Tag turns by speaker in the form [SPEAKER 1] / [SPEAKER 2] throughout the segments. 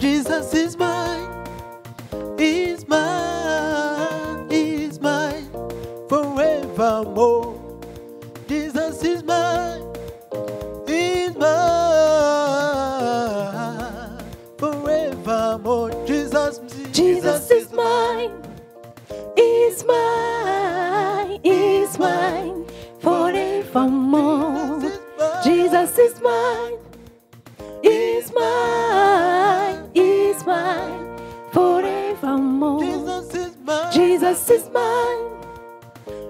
[SPEAKER 1] Jesus is mine, is mine, is mine forevermore. Jesus is mine, is mine forevermore. Jesus is mine, is mine, is mine forevermore. Jesus is mine, is mine, is mine forevermore. Jesus is mine,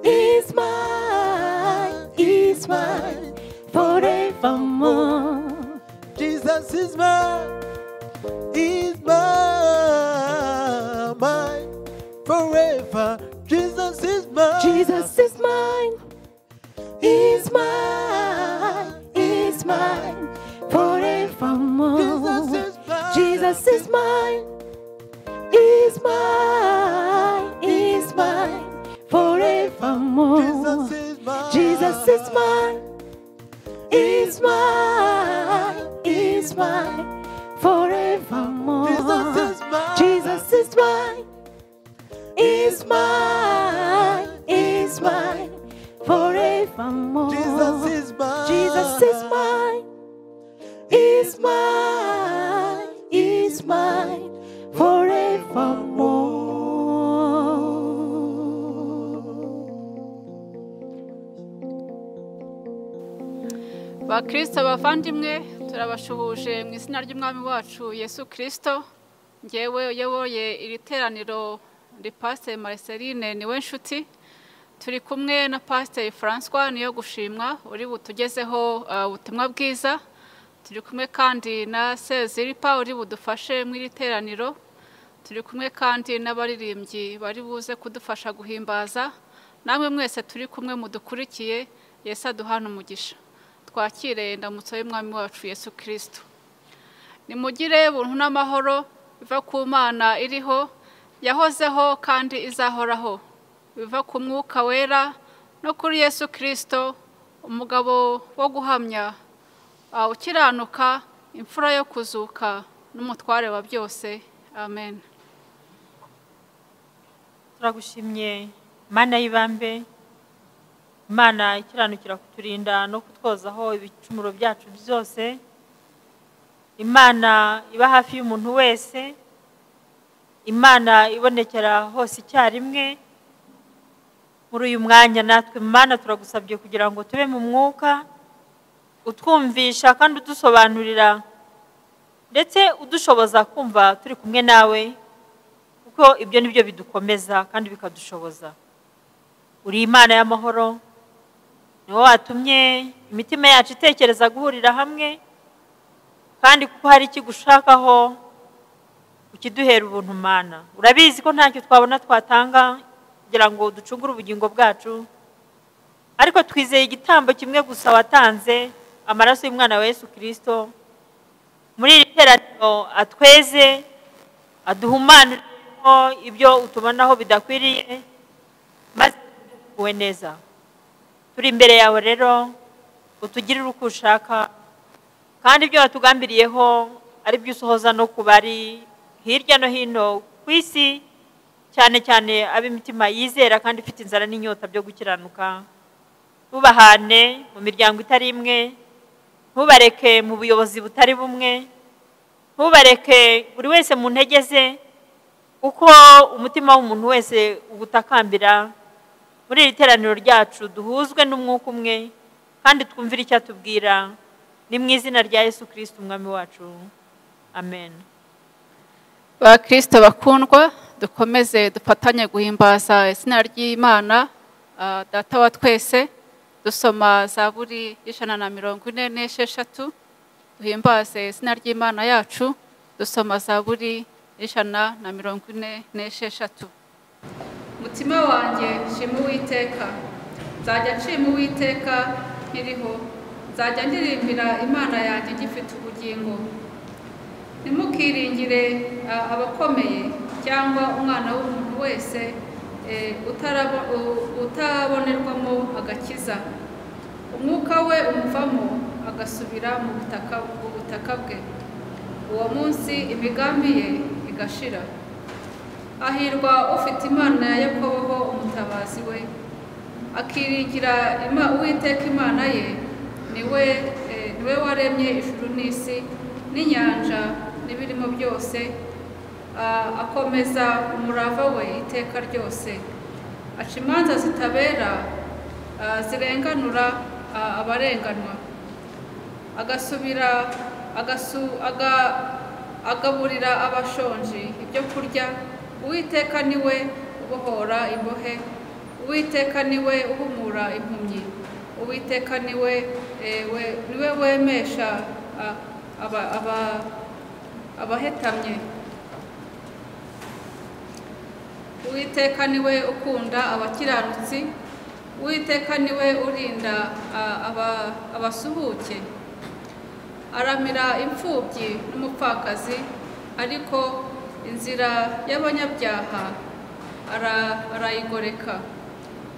[SPEAKER 1] is mine, is mine forevermore. Jesus is mine, is mine, mine forever. Jesus is mine, Jesus is mine, is mine, is mine forevermore. Jesus is mine, is mine, is mine forevermore. Jesus is mine, is mine, is mine forevermore. Jesus is mine, is mine, is mine forevermore. Jesus is mine, Jesus is mine, is mine, is mine forevermore.
[SPEAKER 2] Bakristo bavandimwe turabashuhuje mu izina ry'umwami wacu Yesu Kristo. Ngewe uyoboye iri teraniro ndi Pastor Marceline niwe nshuti. Turi kumwe na Pastor François niyo gushimwa uri butugezeho ubutumwa bwiza. Turi kumwe kandi na Seziripa uri budufashe mu iri teraniro. Turi kumwe kandi n'abaririmbyi bari buze kudufasha guhimbaza. Namwe mwese turi kumwe mudukurikiye. Yesu aduhana umugisha. Twakire ndamutso y'umwami wacu Yesu Kristo. Nimugire buntu n'amahoro biva ku Mana iriho, yahozeho kandi izahoraho. Biva ku Mwuka Wera no kuri Yesu Kristo, umugabo wo guhamya, ukiranuka, imfura yo kuzuka n'umutware wa byose. Amen.
[SPEAKER 3] Turagushimye Mana y'ibambe, Imana ikiranukira kuturinda no kutwozaho ibicumuro byacu byose. Imana iba hafi y'umuntu wese, Imana ibonekera hose icyarimwe. Muri uyu mwanya natwe Mana turagusabye kugira ngo tube mu mwuka, utwumvisha kandi udusobanurira, ndetse udushoboza kumva turi kumwe nawe, kuko ibyo nibyo bidukomeza kandi bikadushoboza. Uri Imana y'amahoro, niwo watumye imitima yacu itekereza guhurira hamwe, kandi kuko hari ikigushakaho ukiduhera ubuntu Mana. Urabizi ko ntacyo twabona twatanga kugira ngo ducungure ubugingo bwacu, ariko twizeye igitambo kimwe gusa watanze, amaraso y'umwana wa Yesu Kristo. Muri iri teraniro atweze, aduhumanuremo ibyo utubonaho bidakwiriye, maze tuguwe neza. Turi imbere yawe rero, utugirire uko ushaka, kandi ibyo watugambiriyeho ari byo usohoza no kubari hirya no hino ku isi, cyane cyane ab'imitima yizera kandi ifite inzara n'inyota byo gukiranuka. Tubahane mu miryango itari imwe, ntubareke mu buyobozi butari bumwe, ntubareke buri wese mu ntege ze, uko umutima w'umuntu wese ugutakambira. Muri iri teraniro ryacu duhuzwe n'umwuka umwe, kandi twumvire icyo atubwira. Ni mu izina rya Yesu Kristo umwami wacu. Amen.
[SPEAKER 2] Bakristo bakundwa, dukomeze dufatanye guhimbaza izina ry'Imana Data wa twese. Dusoma Zaburi 146, duhimbaze izina ry'Imana yacu. Dusoma Zaburi 146. Mutima wanjye shima Uwiteka, nzajya nshima Uwiteka nkiriho, nzajya ndirimbira Imana yanjye ngifite ubugingo. Ntimukiringire abakomeye cyangwa umwana w'umuntu wese utabonerwamo agakiza. Umwuka we umuvamo agasubira mu butaka bwe. uwo munsi imigambi ye igashira. Hahirwa ufite Imana ya Yakobo umutabazi we, akiringira Uwiteka Imana ye, niwe waremye ijuru n'isi n'inyanja n'ibirimo byose, akomeza umurava we iteka ryose. Aca imanza zitabera, zirenganura abarenganwa, agaburira abashonji ibyo kurya. Uwiteka niwe ubohora imbohe, Uwiteka niwe uhumura impumyi, Uwiteka niwe wemesha abahetamye. Uwiteka niwe ukunda abakiranutsi, Uwiteka niwe urinda abasuhuke. Aramira imfubyi n'umupfakazi, ariko inzira y'abanyabyaha arayigoreka.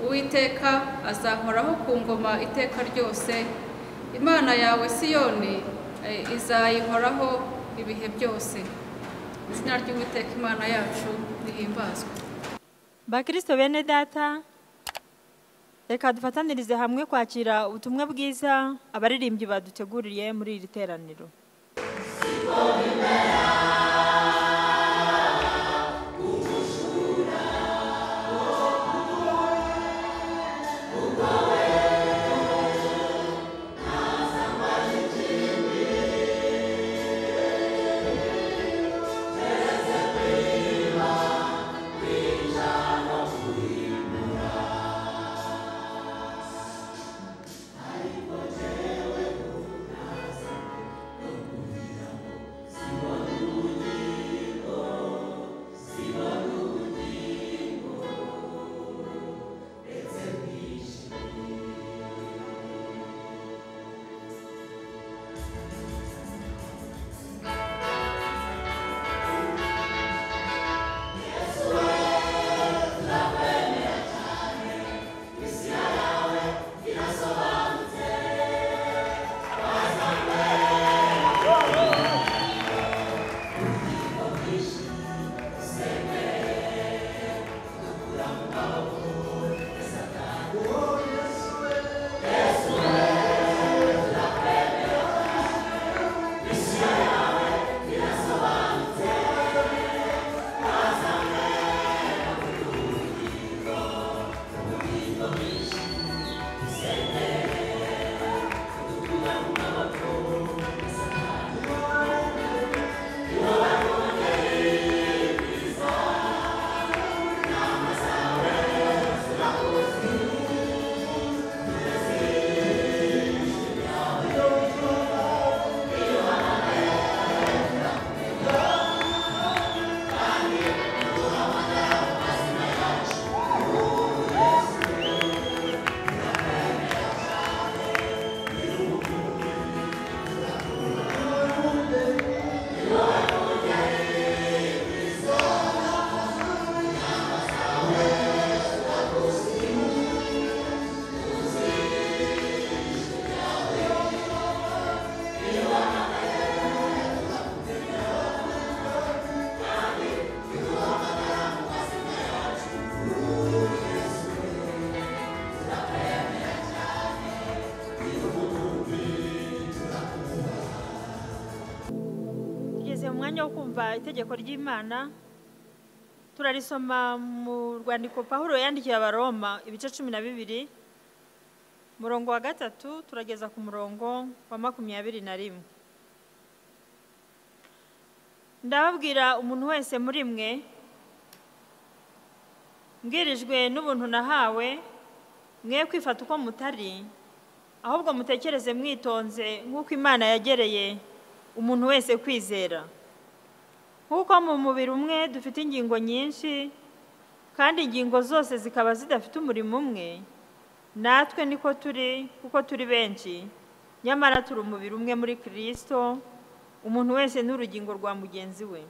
[SPEAKER 2] Uwiteka azahoraho ku ngoma iteka ryose, Imana yawe Siyoni izayihoraho ibihe byose. Izina ry'Uwiteka Imana yacu rihimbazwe.
[SPEAKER 3] Bakristo bene data, reka dufatanirize hamwe kwakira ubutumwa bwiza abaririmbyi baduteguriye muri iri teraniro. Umwanya wo kumva itegeko ry'Imana, turarisoma mu rwandiko Pawulo yandikiye Abaroma ibice 12 murongo wa 3 turageza ku murongo wa 21. Ndababwira umuntu wese muri mwe, mbwirijwe n'ubuntu nahawe, mwe kwifata uko mutari, ahubwo mutekereze mwitonze nk'uko Imana yagereye umuntu wese kwizera. Nk'uko mu mubiri umwe dufite ingingo nyinshi, kandi ingingo zose zikaba zidafite umurimo umwe, natwe niko turi, kuko turi benshi, nyamara turi umubiri umwe muri Kristo, umuntu wese n'urugingo rwa mugenzi we.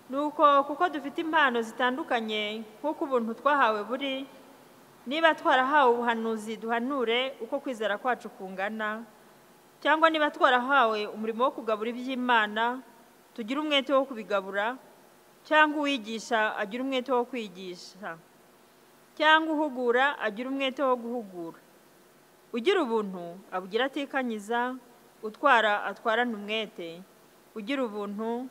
[SPEAKER 3] Nuko kuko dufite impano zitandukanye nk'uko ubuntu twahawe buri, niba twarahawe ubuhanuzi duhanure uko kwizera kwacu kungana, cyangwa niba twarahawe umurimo wo kugabura iby'Imana tugira umwete wo kubigabura, cyangwa uwigisha agira umwete wo kwigisha, cyangwa uhugura agira umwete wo guhugura. Ugira ubuntu abugira atikanyiza, utwara atwarana umwete. Ugira ubuntu,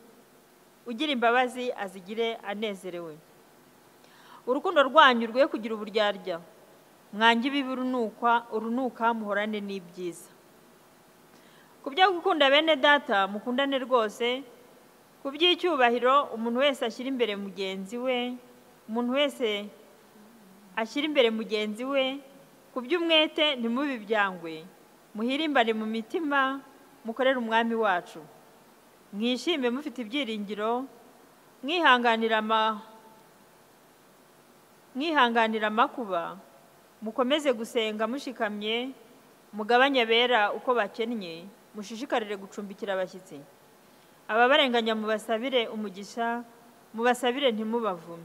[SPEAKER 3] ugira imbabazi azigire anezerewe. Urukundo rwanyu rwe kugira uburyarya, mwange ibibi urunuka muhorane n'ibyiza. Ku byo gukunda bene data mukundane rwose, ku by'icyubahiro umuntu wese ashyira imbere mugenzi we, ku by'umwete ntimubibyangwe, muhirimbane mu mitima, mukorere umwami wacu. Mwishime mufite ibyiringiro, mwihanganira amakuba, mukomeze gusenga mushikamye, mugabanye abera uko bakennye, mushishikarire gucumbikira abashyitsi. Ababarenganya mubasabire umugisha, mubasabire ntimubavume.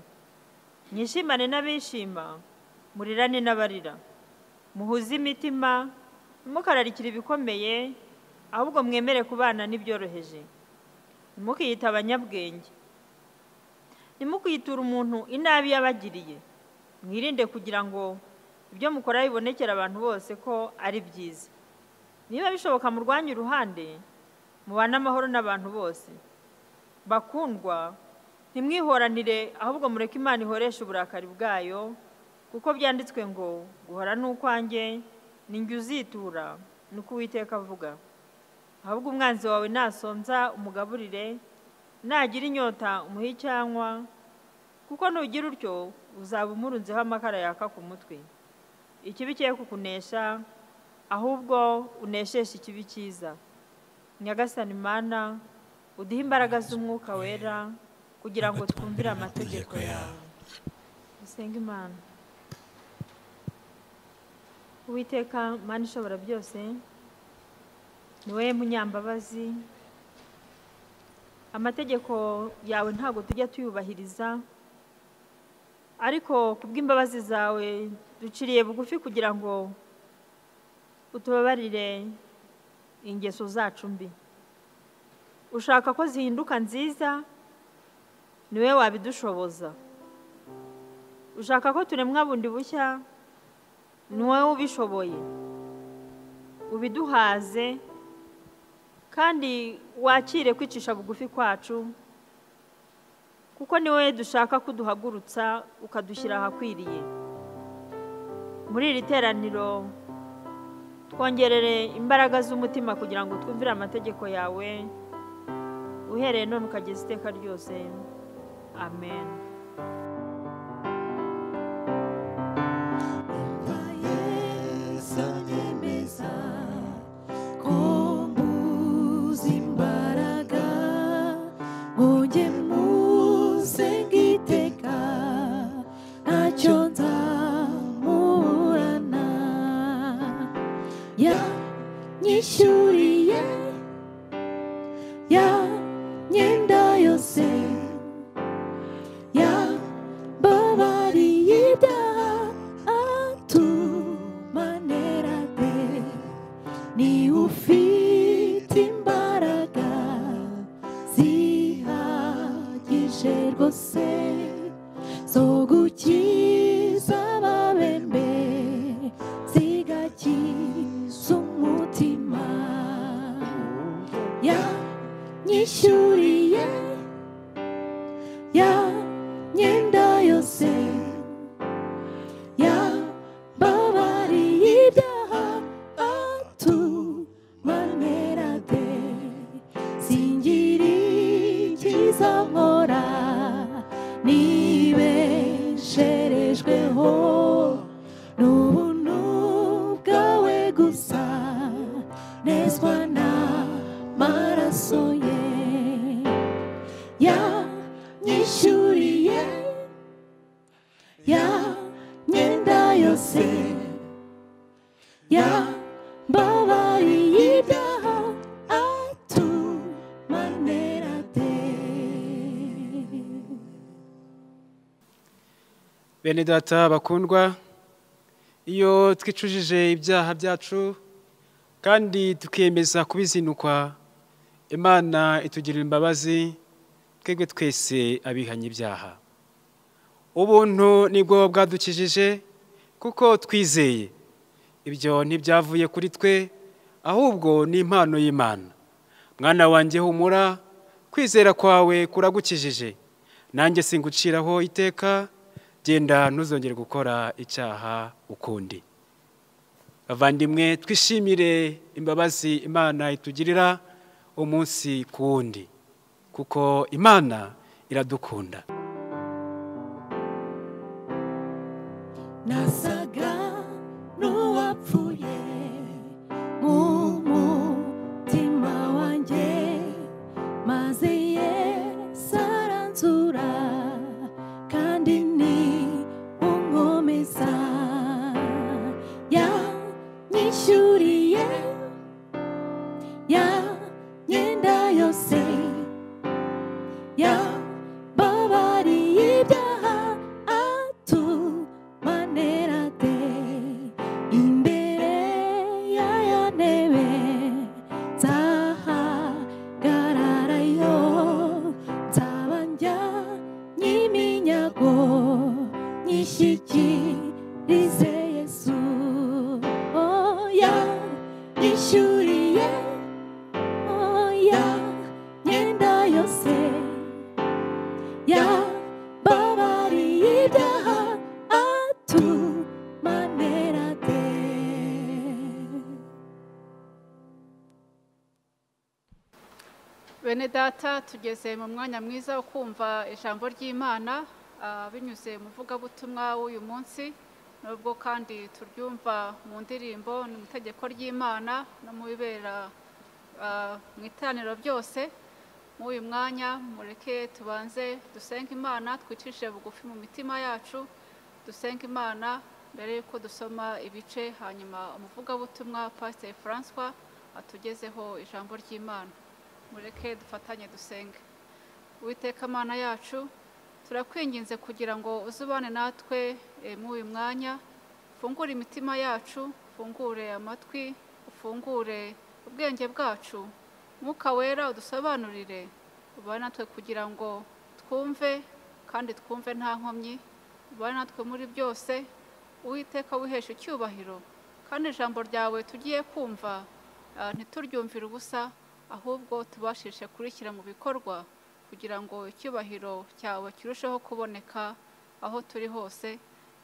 [SPEAKER 3] Mwishimane n'abishima, murirane n'abarira. Muhuze imitima, ntimukararikire ibikomeye, ahubwo mwemere kubana n'ibyoroheje. Ntimukiyite abanyabwenge, ntimukiyiture umuntu inabi yabagiriye. Mwirinde kugira ngo ibyo mukora bibonekere abantu bose ko ari byiza. Niba bishoboka murwanye uruhande, mubane amahoro n'abantu bose. Bakundwa, ntimwihoranire, ahubwo mureke Imana ihoreshe uburakari bwayo, kuko byanditswe ngo guhora n'ukwanjye ninjye uzitura, nuko Uwiteka avuga. Ahubwo umwanzi wawe nasonza umugaburire, nagira inyota umuhe icyanywa, kuko nugira utyo uzaba umurunzeho amakara yaka ku mutwe. Ikibi cye kukunesha, ahubwo unesheshe ikibi cyiza. Nyagasani Mana, uduhe imbaraga z'Umwuka wera kugira ngo twumvire amategeko yawe. Dusenge Imana. Uwiteka Mana ishobora byose, ni wowe munyambabazi. Amategeko yawe ntabwo tujya tuyubahiriza, ariko kubw'imbabazi zawe duciriye bugufi kugira ngo utubabarire ingeso zacu mbi. Ushaka ko zihinduka nziza, ni wowe wabidushoboza. Ushaka ko turemwa bundi bushya, ni wowe ubishoboye. Ubiduhaze kandi wakire kwicisha bugufi kwacu, kuko ni wowe dushaka kuduhagurutsa ukadushyira ahakwiriye. Muri iri teraniro twongerere imbaraga z'umutima kugira ngo twumvire amategeko yawe, uhereye none ukageza iteka ryose. Amen.
[SPEAKER 1] Yanyishyuriye ya myenda yose, yambabariye ibyaha atumanera de. Ni ufite imbaraga zihagije rwose zo gukiza ababembe, zigakiza umutima. Yanyishyuriye ya myenda yose, yambabariye ibyaha atumanera de. Singira icyiza nkora, nibesherejweho n'ubuntu bwawe gusa, nezwa n'amaraso ye. Yanyishyuriye ya myenda yose, yambabariye ibyaha atumanera de.
[SPEAKER 4] Bene data bakundwa, iyo twicujije ibyaha byacu kandi tukiyemeza kubizinukwa, Imana itugirira imbabazi twebwe twese abihanye ibyaha. Ubuntu nibwo bwadukijije kuko twizeye. Ibyo ntibyavuye kuri twe, ahubwo ni impano y'Imana. Mwana wanjye humura, kwizera kwawe kuragukijije. Nanjye singuciraho iteka, genda ntuzongere gukora icyaha ukundi. Bavandimwe, twishimire imbabazi Imana itugirira umunsi ku wundi, kuko Imana iradukunda.
[SPEAKER 1] nasaga n'uwapfuye mu mutima wanjye, maze Yesu aranzura kandi ni unkomeza. Yanyishyuriye ya myenda yose, yambabariye ibyaha, atumanera de imbere y'aya ntebe. Nzahagararayo, nzaba njyanye iminyago, nyishyikirize Yesu. Oh, yanyishyuriye ya myenda yose, yambabariye ibyaha, atumanera de.
[SPEAKER 2] Bene data, tugeze mu mwanya mwiza wo kumva ijambo ry'Imana binyuze mu vugabutumwa w'uyu munsi, nubwo kandi turyumva mu ndirimbo, mu itegeko ry'Imana no mu bibera mu iteraniro byose. Mu uyu mwanya mureke tubanze dusenge Imana, twicishe bugufi mu mitima yacu, dusenge Imana mbere yuko dusoma ibice, hanyuma umuvugabutumwa Pastor François atugezeho ijambo ry'Imana. Mureke dufatanye dusenge. Uwiteka Mana yacu, turakwinginze kugira ngo uzubane natwe mu uyu mwanya, ufungure imitima yacu, ufungure amatwi, ufungure ubwenge bwacu. Mwuka Wera udusobanurire, ubane natwe kugira ngo twumve kandi twumve nta nkomyi, ubane natwe muri byose. Uwiteka wihesha icyubahiro, kandi ijambo ryawe tugiye kumva ntituryumvire ubusa, ahubwo tubashishe kurishyira mu bikorwa, kugira ngo icyubahiro cyawe kirusheho kuboneka aho turi hose.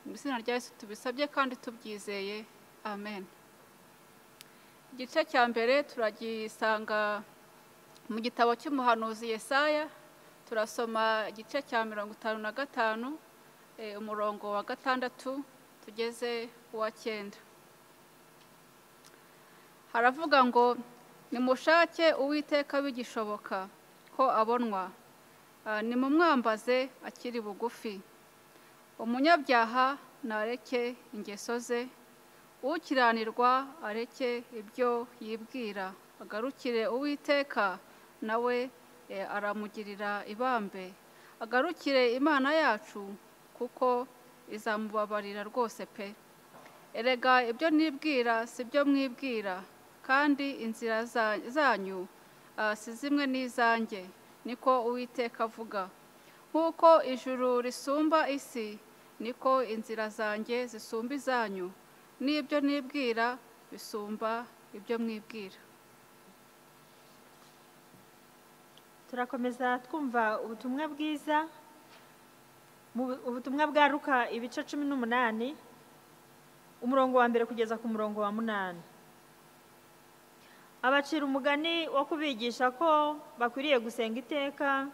[SPEAKER 2] Mu izina rya Yesu tubisabye kandi tubyizeye, amen. Igice cya mbere turagisanga mu gitabo cy'umuhanuzi Yesaya. Turasoma igice cya 55 umurongo wa 6 tugeze uwa 9. Haravuga ngo, nimushake Uwiteka bigishoboka ko abonwa, nimumwambaze akiri bugufi. Umunyabyaha nareke ingeso ze, ukiranirwa areke ibyo yibwira. Agarukire Uwiteka, nawe aramugirira ibambe. Agarukire Imana yacu, kuko izamubabarira rwose pe. Erega ibyo nibwira si byo mwibwira, kandi inzira zanyu si zimwe n'izanjye, niko Uwiteka avuga. Nk'uko ijuru risumba isi, niko inzira zanjye zisumba izanyu, n'ibyo nibwira bisumba ibyo mwibwira.
[SPEAKER 3] Turakomeza twumva ubutumwa bwiza, ubutumwa bwa Luka ibice 18 umurongo wa 1 kugeza ku murongo wa 8. Abacira umugani wo kubigisha ko bakwiriye gusenga iteka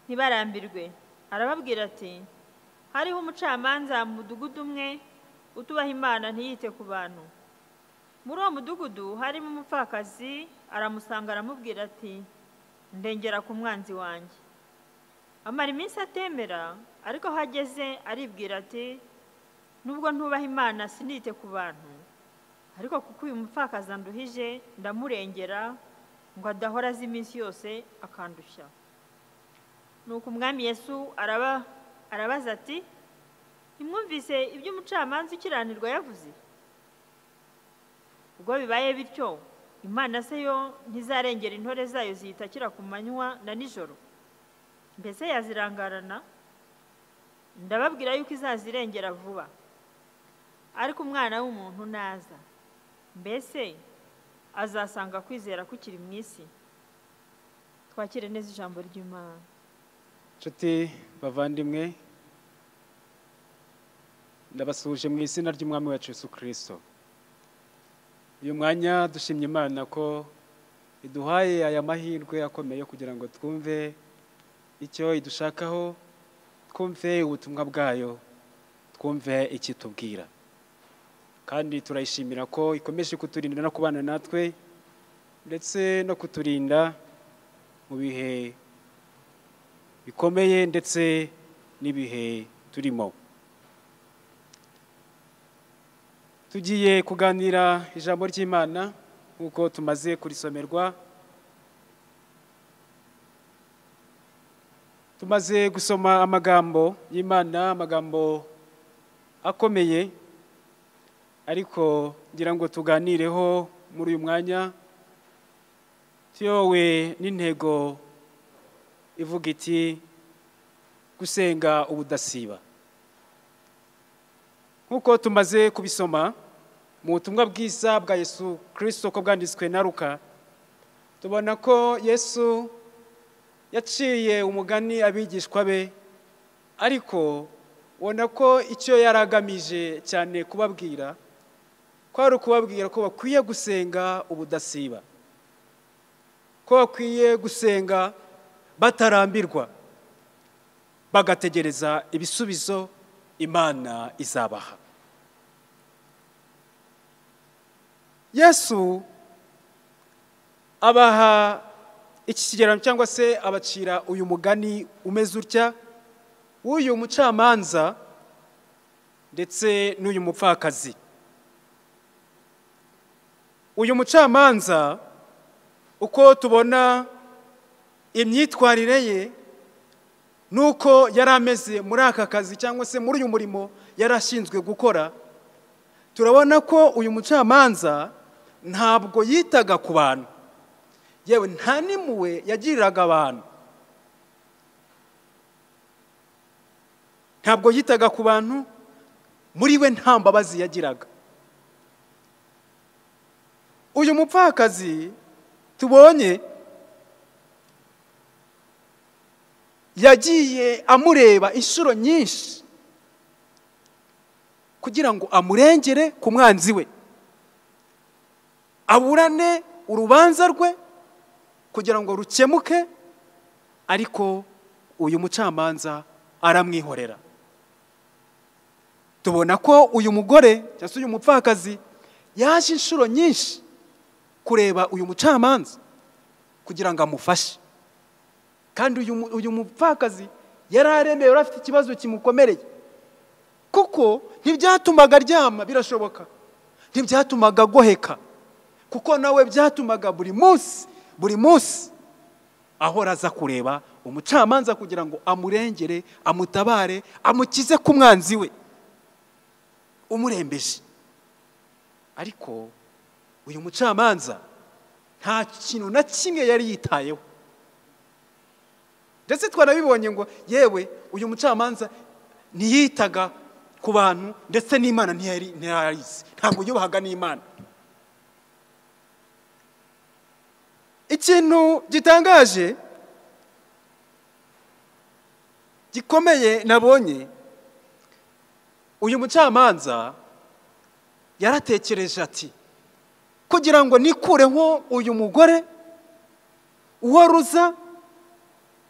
[SPEAKER 3] ntibarambirwe. Arababwira ati, hariho umucamanza mu mudugudu umwe utubaha Imana ntiyite ku bantu. Muri uwo mudugudu harimo umupfakazi, aramusanga aramubwira ati, ndengera ku mwanzi wanjye. Amara iminsi atemera, ariko hageze aribwira ati, nubwo ntubaha Imana sinite ku bantu, ariko kuko uyu mupfakazi anduhije ndamurengera ngo adahora azi iminsi yose akandushya. Nuko umwami Yesu arabaza ati, ntimwumvise ibyo umucamanza ukiranirwa yavuze? Ubwo bibaye bityo, imana se yo ntizarengera intore zayo ziyitakira ku manywa na nijoro? Mbese yazirangarana? Ndababwira yuko izazirengera vuba. Ariko umwana w'umuntu naza, mbese azasanga kwizera kukiri mu isi? Twakire neza ijambo ry'Imana.
[SPEAKER 4] nshuti bavandimwe, ndabasuhuje mu izina ry'umwami wacu Yesu Kristo. Uyu mwanya dushimye Imana ko iduhaye aya mahirwe akomeye kugira ngo twumve icyo idushakaho, twumve ubutumwa bwayo, twumve ikitubwira. Kandi turayishimira ko ikomeje kuturinda no kubana natwe, ndetse no kuturinda mu bihe bikomeye ndetse n'ibihe turimo. Tugiye kuganira ijambo ry'Imana nk'uko tumaze kurisomerwa. Tumaze gusoma amagambo y'Imana, amagambo akomeye, ariko ngira ngo tuganireho muri uyu mwanya tuyowe n'intego ivuga iti gusenga ubudasiba. Nk'uko tumaze kubisoma mu butumwa bwiza bwa Yesu Kristo ko bwanditswe na Luka, tubona ko Yesu yaciye umugani abigishwa be, ariko ubona ko icyo yaragamije cyane kubabwira kwari ukubabwira ko bakwiye gusenga ubudasiba, ko bakwiye gusenga batarambirwa, bagategereza ibisubizo Imana izabaha. Yesu abaha iki kigereranyo cyangwa se abacira uyu mugani umeze utya w'uyu mucamanza ndetse n'uyu mupfakazi. Uyu mucamanza uko tubona imyitwarire ye nuko yari ameze muri aka kazi cyangwa se muri uyu murimo yari ashinzwe gukora, turabona ko uyu mucamanza ntabwo yitaga ku bantu, yewe nta n'impuhwe yagiriraga abantu. Ntabwo yitaga ku bantu, muri we nta mbabazi yagiraga. Uyu mupfakazi tubonye yagiye amureba inshuro nyinshi kugira ngo amurengere ku mwanzi we, aburane urubanza rwe kugira ngo rukemuke, ariko uyu mucamanza aramwihorera. Tubona ko uyu mugore cyangwa se uyu mupfakazi yaje inshuro nyinshi kureba uyu mucamanza kugira ngo amufashe, kandi uyu mupfakazi yari aremewe, yari afite ikibazo kimukomereye, kuko ntibyatumaga aryama, birashoboka ntibyatumaga agoheka, kuko nawe byatumaga buri munsi ahora aza kureba umucamanza kugira ngo amurengere, amutabare, amukize ku mwanzi we umurembeje. Ariko uyu mucamanza nta kintu na kimwe yari yitayeho, ndetse twanabibonye ngo yewe uyu mucamanza ntiyitaga ku bantu, ndetse n'Imana ntiyarizi, ntabwo yubahaga n'Imana. Ikintu gitangaje gikomeye nabonye, uyu mucamanza yaratekereje ati kugira ngo nikureho uyu mugore uwaruza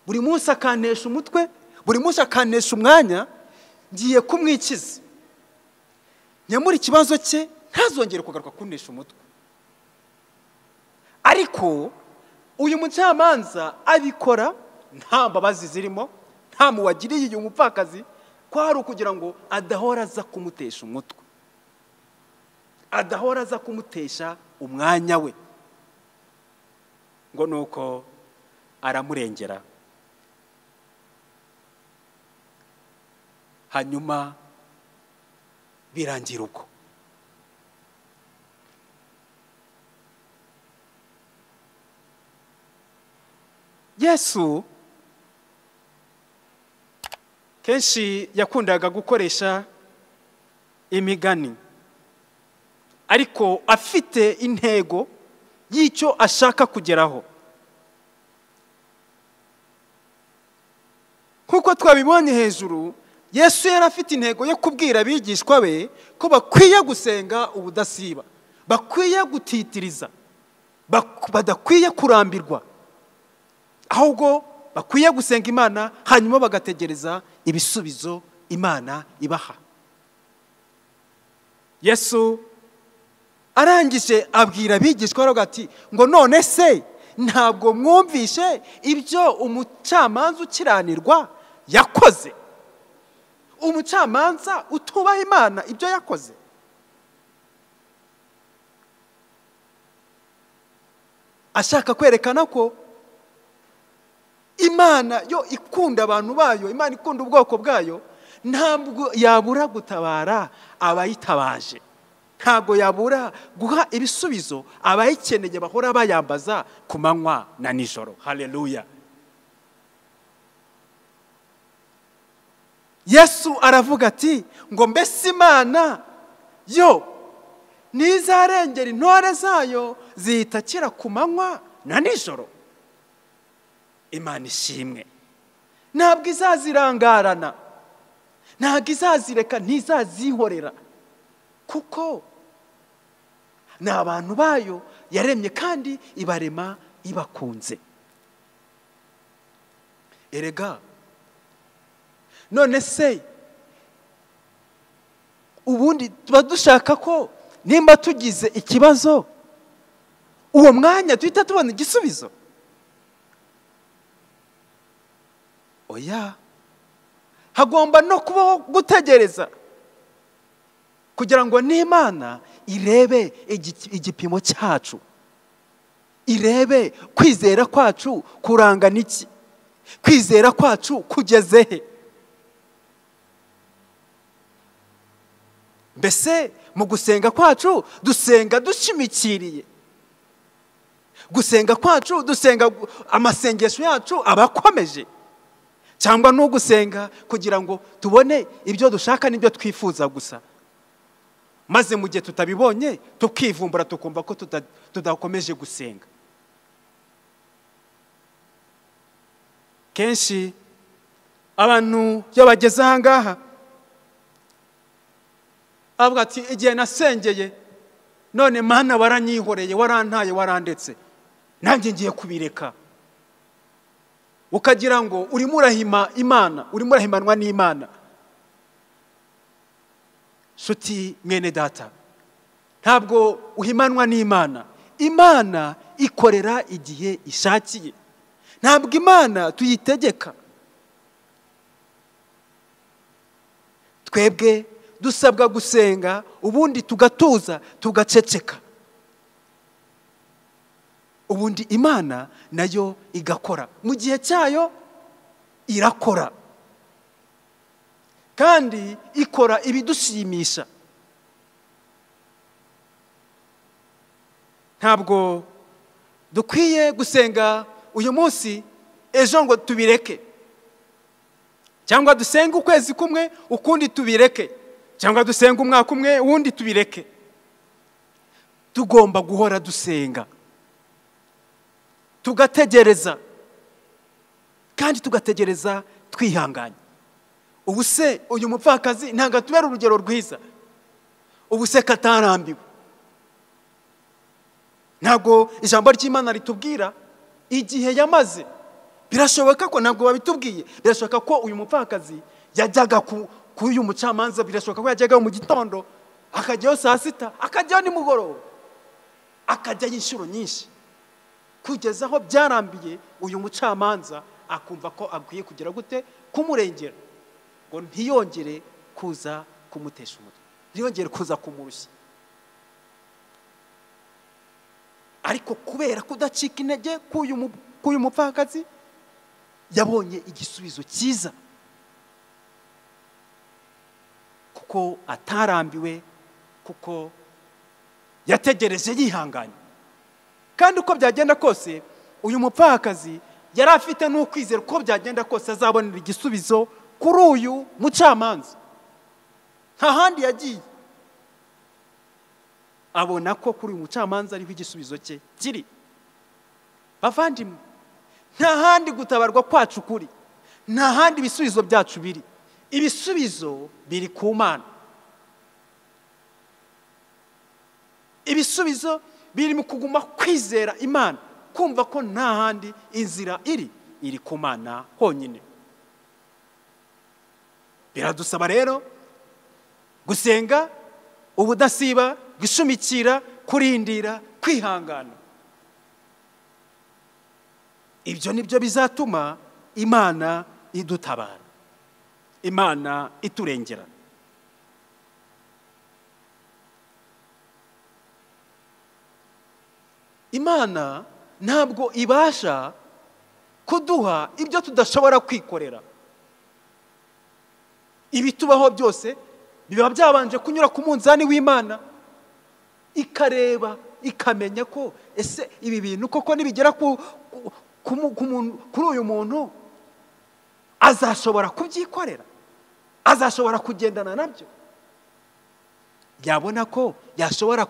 [SPEAKER 4] buri munsi akanesha umutwe, buri munsi akanesha umwanya, ngiye kumwikiza, nyamura ikibazo cye ntazongere kugaruka kunesha umutwe. Ariko uyu mucamanza abikora nta mbabazi zirimo, nta muwagiriye uyu mupfakazi, kwari ukugira ngo adahora aza kumutesha umutwe, adahora aza kumutesha umwanya we, ngo nuko aramurengera. Hanyuma birangira uko. yesu kenshi yakundaga gukoresha imigani, ariko afite intego y'icyo ashaka kugeraho. Nk'uko twabibonye hejuru, yesu yari afite intego yo kubwira abigishwa be ko bakwiye gusenga ubudasiba, bakwiye gutitiriza, badakwiye kurambirwa, ahubwo bakwiye gusenga Imana, hanyuma bagategereza ibisubizo Imana ibaha. Yesu arangije abwira abigishwa ati ngo none se ntabwo mwumvishe ibyo umucamanza ukiranirwa yakoze? Umucamanza utubaha Imana ibyo yakoze. Ashaka kwerekana ko Imana yo ikunda abantu bayo, Imana ikunda ubwoko bwayo, ntabwo yabura gutabara abayitabaje, ntabwo yabura guha ibisubizo abayikeneye bahora bayambaza ku manywa na nijoro. Haleluya. Yesu aravuga ati ngo mbese Imana yo ntizarengera intore zayo ziyitakira ku manywa na nijoro? Imana ishimwe. Ntabwo izazirangarana, ntabwo izazireka, ntizazihorera, kuko ni abantu bayo yaremye kandi ibarema ibakunze. Erega none se ubundi tuba dushaka ko nimba tugize ikibazo uwo mwanya tuhita tubona igisubizo? Oya, hagomba no kubaho gutegereza kugira ngo n'Imana irebe igipimo cyacu, irebe kwizera kwacu kurangana iki, kwizera kwacu kugeze he. Mbese mu gusenga kwacu dusenga dushimikiriye, gusenga kwacu dusenga amasengesho yacu abakomeje, cyangwa no gusenga kugira ngo tubone ibyo dushaka n'ibyo twifuza gusa, maze mu gihe tutabibonye tukivumbura tukumva ko tudakomeje gusenga? Kenshi abantu iyo bageze aha ngaha avuga ati igihe nasengeye none Mana waranyihoreye, warantaye, warandetse, nanjye ngiye kubireka. Ukagira ngo urimo urahima Imana, urimo urahimanwa n'Imana. Shuti mwene data, ntabwo uhimanwa n'Imana. Imana ikorera igihe ishakiye, ntabwo Imana tuyitegeka. Twebwe dusabwa gusenga, ubundi tugatuza, tugaceceka, ubundi Imana nayo igakora mu gihe cyayo. Irakora kandi ikora ibidushimisha. Ntabwo dukwiye gusenga uyu munsi ejo ngo tubireke, cyangwa dusenga ukwezi kumwe ukundi tubireke, cyangwa dusenga umwaka umwe uwundi tubireke. Tugomba guhora dusenga, tugategereza, kandi tugategereza twihanganye. Ubu se uyu mupfakazi ntabwo atubera urugero rwiza? Ubu se katarambiwe? Ntabwo ijambo ry'Imana ritubwira igihe yamaze? Birashoboka ko ntabwo babitubwiye. Birashoboka ko uyu mupfakazi yajyaga ku uyu mucamanza, birashoboka ko yajyaga mu gitondo, akajyayo saa sita, akajyayo nimugoroba, akajyayo inshuro nyinshi, kugeza aho byarambiye uyu mucamanza akumva ko akwiye kugira gute, kumurengera ngo ntiyongere kuza kumutesha umutwe, ntiyongere kuza kumurushya. Ariko kubera kudacika intege k'uyu mupfakazi, yabonye igisubizo cyiza, kuko atarambiwe, kuko yategereje yihanganye. Kandi uko byagenda kose uyu mupfakazi yari afite n'ukwizera uko byagenda kose azabonera igisubizo kuri uyu mucamanza. nta handi yagiye, abona ko kuri uyu mucamanza ariho igisubizo cye kiri. bavandimwe, nta handi gutabarwa kwacu kuri, nta handi ibisubizo byacu biri. ibisubizo biri ku Mana. ibisubizo biri mu kuguma kwizera Imana, kumva ko nta handi inzira iri ku Mana honyine. biradusaba rero gusenga ubudasiba, gushumikira, kurindira, kwihangana. ibyo nibyo bizatuma Imana idutabara, Imana iturengera. Imana ntabwo ibasha kuduha ibyo tudashobora kwikorera. ibitubaho byose biba byabanje kunyura ku munzani w'Imana, ikareba ikamenya ko ese ibi bintu koko nibigera kuri uyu muntu azashobora kubyikorera, azashobora kugendana nabyo. yabona ko yashobora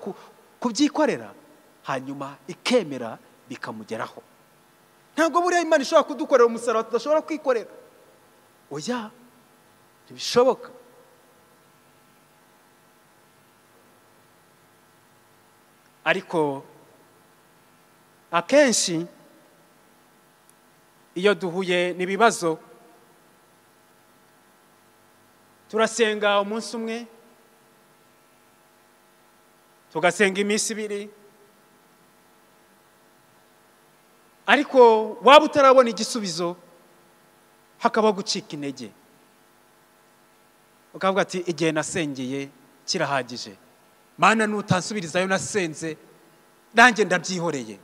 [SPEAKER 4] kubyikorera, hanyuma ikemera bikamugeraho. ntabwo buriya Imana ishobora kudukorera umusaraba tudashobora kwikorera. oya, ntibishoboka. ariko akenshi iyo duhuye n'ibibazo, turasenga umunsi umwe, tugasenga iminsi ibiri, ariko waba utarabona igisubizo, hakaba gucika intege. ukavuga ati igihe nasengeye kirahagije, Mana nutansubirizayo nasenze nanjye ndabyihoreye.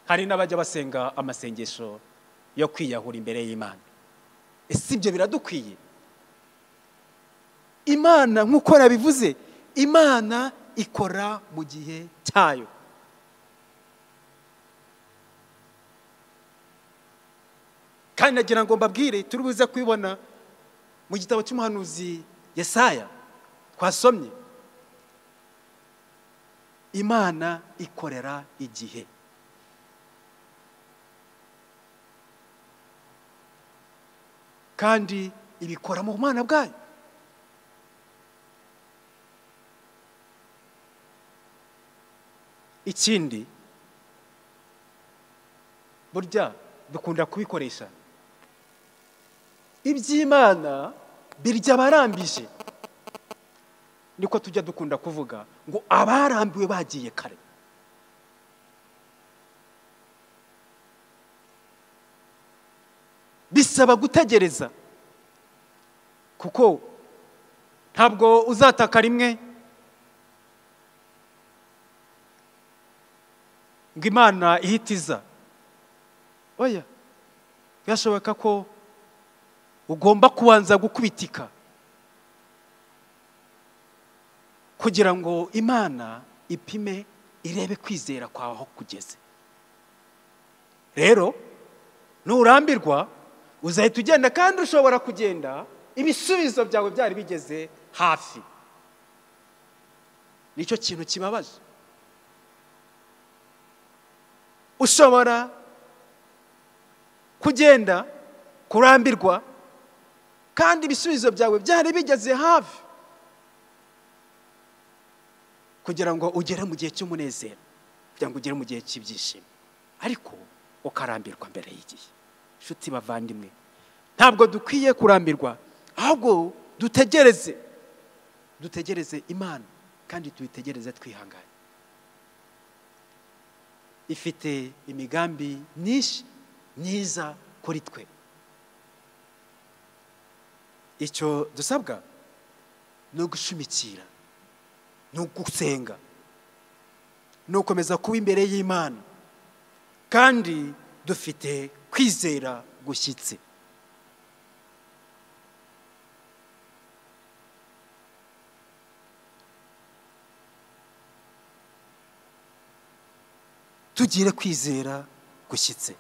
[SPEAKER 4] hari n'abajya basenga amasengesho yo kwiyahura imbere y'Imana. ese ibyo biradukwiye? Imana nk'uko nabivuze, Imana ikora mu gihe cyayo. kandi nagira ngo mbabwire, turi buze kwibona mu gitabo cy'umuhanuzi Yesaya twasomye. Imana ikorera igihe. kandi ibikora mu bumana bwayo. ikindi, burya dukunda kubikoresha iby'Imana birya abarambije. niko tujya dukunda kuvuga ngo abarambiwe bagiye kare. bisaba gutegereza, kuko ntabwo uzataka rimwe ngo Imana ihitiza. oya, birashoboka ko ugomba kubanza gukubitika kugira ngo Imana ipime, irebe kwizera kwawe aho kugeze. rero nurambirwa uzahita ugenda, kandi ushobora kugenda ibisubizo byawe byari bigeze hafi. nicyo kintu kibabaje. ushobora kugenda kurambirwa kandi ibisubizo byawe byari bigeze hafi, kugira ngo ugere mu gihe cy'umunezero, kugira ngo ugere mu gihe cy'ibyishimo, ariko ukarambirwa mbere y'igihe. nshuti bavandimwe, ntabwo dukwiye kurambirwa, ahubwo dutegereze Imana, kandi tuyitegereze twihanganye. ifite imigambi myinshi myiza kuri twe. icyo dusabwa ni ugushumikira, ni ugusenga, ni ukomeza kuba imbere y'Imana, kandi dufite kwizera gushyitse. tugire kwizera gushyitse.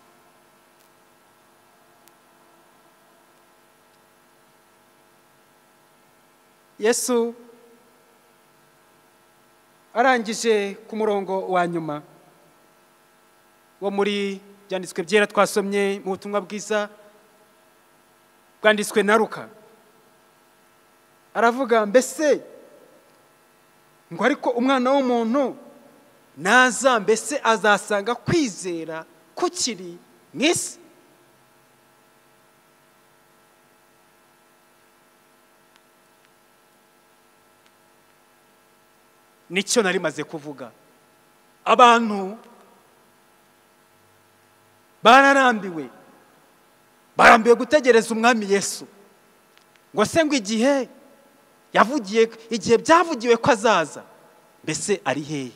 [SPEAKER 4] yesu arangije ku murongo wa nyuma wo muri byanditswe byera twasomye mu butumwa bwiza bwanditswe na Luka, aravuga mbese ngo ariko umwana w'umuntu naza mbese azasanga kwizera kukiri mu isi? nicyo nari maze kuvuga. Abantu barambiwe gutegereza umwami Yesu, ngo se ngo igihe byavugiwe ko azaza mbese ari hehe?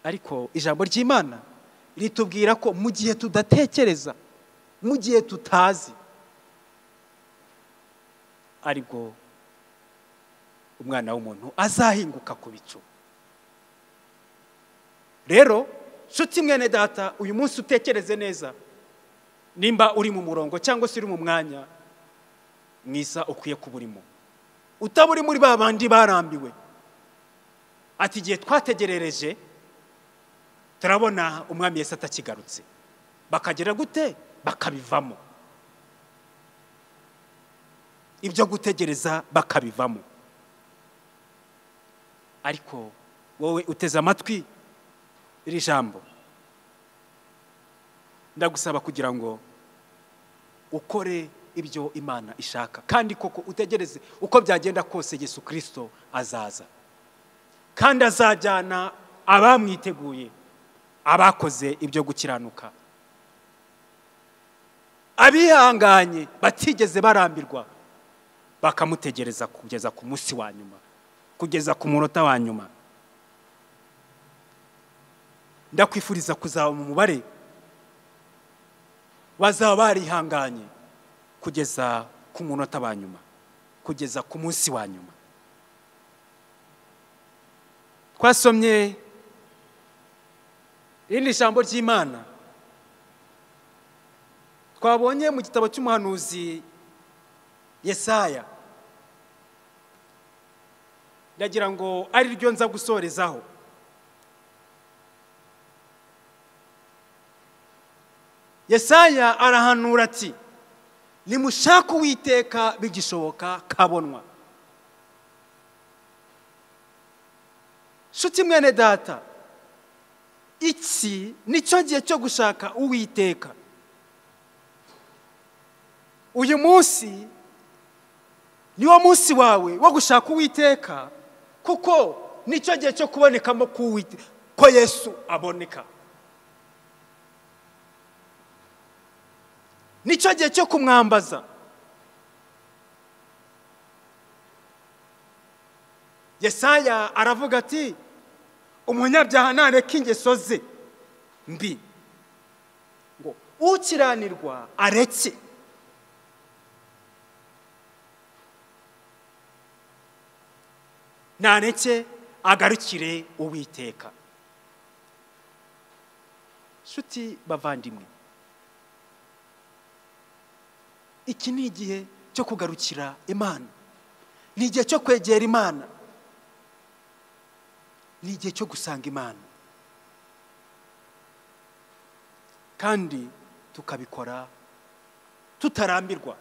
[SPEAKER 4] Ariko ijambo ry'Imana ritubwira ko mu gihe tudatekereza, mu gihe tutazi, aribwo umwana w'umuntu azahinguka ku bicu. Rero nshuti mwene data, uyu munsi utekereze neza nimba uri mu murongo cyangwa se uri mu mwanya mwiza ukwiye kuba urimo. Utaba uri muri ba bandi barambiwe ati igihe twategerereje turabona umwami Yesu atakigarutse, bakagera gute? Bakabivamo. Ibyo gutegereza bakabivamo. Ariko wowe uteze amatwi iri jambo, ndagusaba kugira ngo ukore ibyo Imana ishaka, kandi koko utegereze uko byagenda kose Yesu Kristo azaza, kandi azajyana abamwiteguye, abakoze ibyo gukiranuka, abihanganye batigeze barambirwa, bakamutegereza kugeza ku munsi wa nyuma, kugeza ku munota wa nyuma. Ndakwifuriza kuzaba mu mubare bazaba barihanganye kugeza ku munota wa nyuma, kugeza ku munsi wa nyuma. Twasomye irindi jambo ry'Imana, twabonye mu gitabo cy'umuhanuzi Yesaya, ndagira ngo ari ryo nza gusorezaho. Yesaya arahanura ati nimushaka Uwiteka bigishoboka kabonwa. Nshuti mwene data, iki nicyo gihe cyo gushaka Uwiteka. Uyu munsi niwo munsi wawe wo gushaka Uwiteka, kuko nicyo gihe cyo kubonekamo ko Yesu aboneka. Nicyo gihe cyo kumwambaza. Yesaya aravuga ati umunyabyaha nareka ingeso ze mbi, ngo ukiranirwa areke. Nareke agarukire Uwiteka. Nshuti bavandimwe, iki ni igihe cyo kugarukira Imana, ni igihe cyo kwegera Imana, ni igihe cyo gusanga Imana, kandi tukabikora tutarambirwa.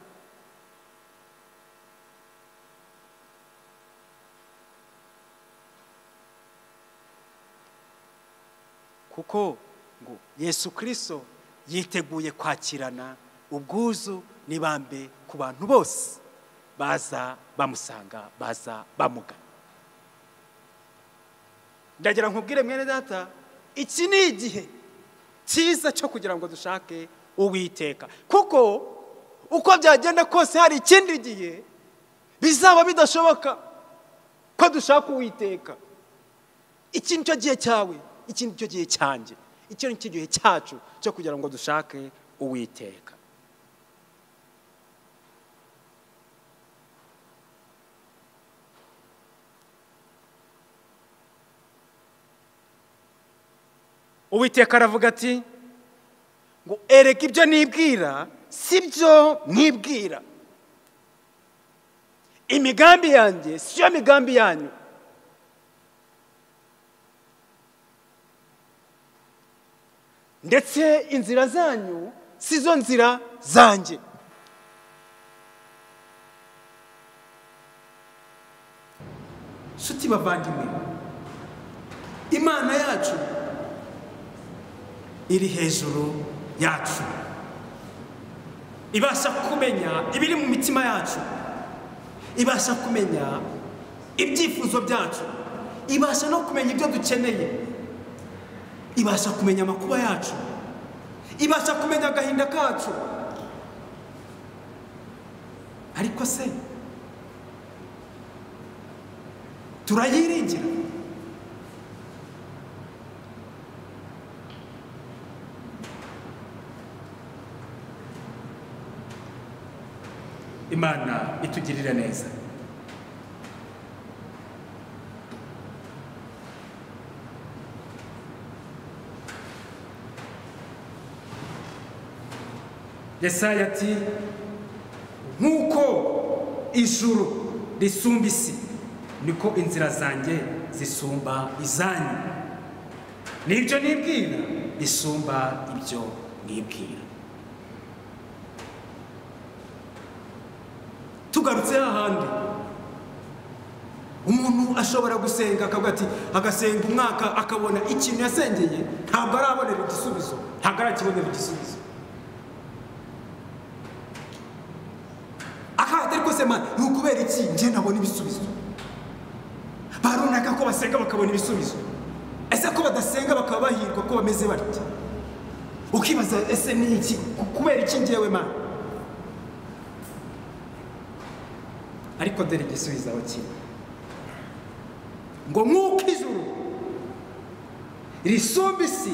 [SPEAKER 4] Kuko ngo Yesu Kristo yiteguye kwakirana ubwuzu n'ibambe ku bantu bose baza bamusanga, baza bamugana. Ndagira nkubwire mwene data, iki ni igihe cyiza cyo kugira ngo dushake Uwiteka, kuko uko byagenda kose hari ikindi gihe bizaba bidashoboka ko dushaka Uwiteka. Iki nicyo gihe cyawe, iki nicyo gihe cyanjye, iki nicyo gihe cyacu cyo kugira ngo dushake Uwiteka. Uwiteka aravuga ati ngo erega ibyo nibwira sibyo mwibwira, imigambi yanjye siyo migambi yanyu. Ndetse inzira zanyu sizo nzira zanjye. Nshuti bavandimwe, Imana yacu iri hejuru yacu, ibasha kumenya ibiri mu mitima yacu, ibasha kumenya ibyifuzo byacu, ibasha no kumenya ibyo dukeneye, ibasha kumenya amakuba yacu, ibasha kumenya agahinda kacu. Ariko se turayiringira? Imana itugirira neza. Yesaya ati, nk'uko ijuru risumba isi, niko inzira zanjye zisumba izanyu, n'ibyo nibwira bisumba ibyo mwibwira. Tugarutse hahandi, umuntu ashobora gusenga akavuga ati, agasenga umwaka akabona ikintu yasengeye ntabwo arabonera igisubizo, ntabwo arakibonera igisubizo. Ariko se man, ni ukubera iki njye nabona ibisubizo? Barunaka ko basenga bakabona ibisubizo, ese ko badasenga bakaba bahirwa ko bameze batya? Ukibaza, ese ni iki? Kubera iki njyewe man? Ariko dore igisubizo aho kiri, ngo nk'uko ijuru risumba isi,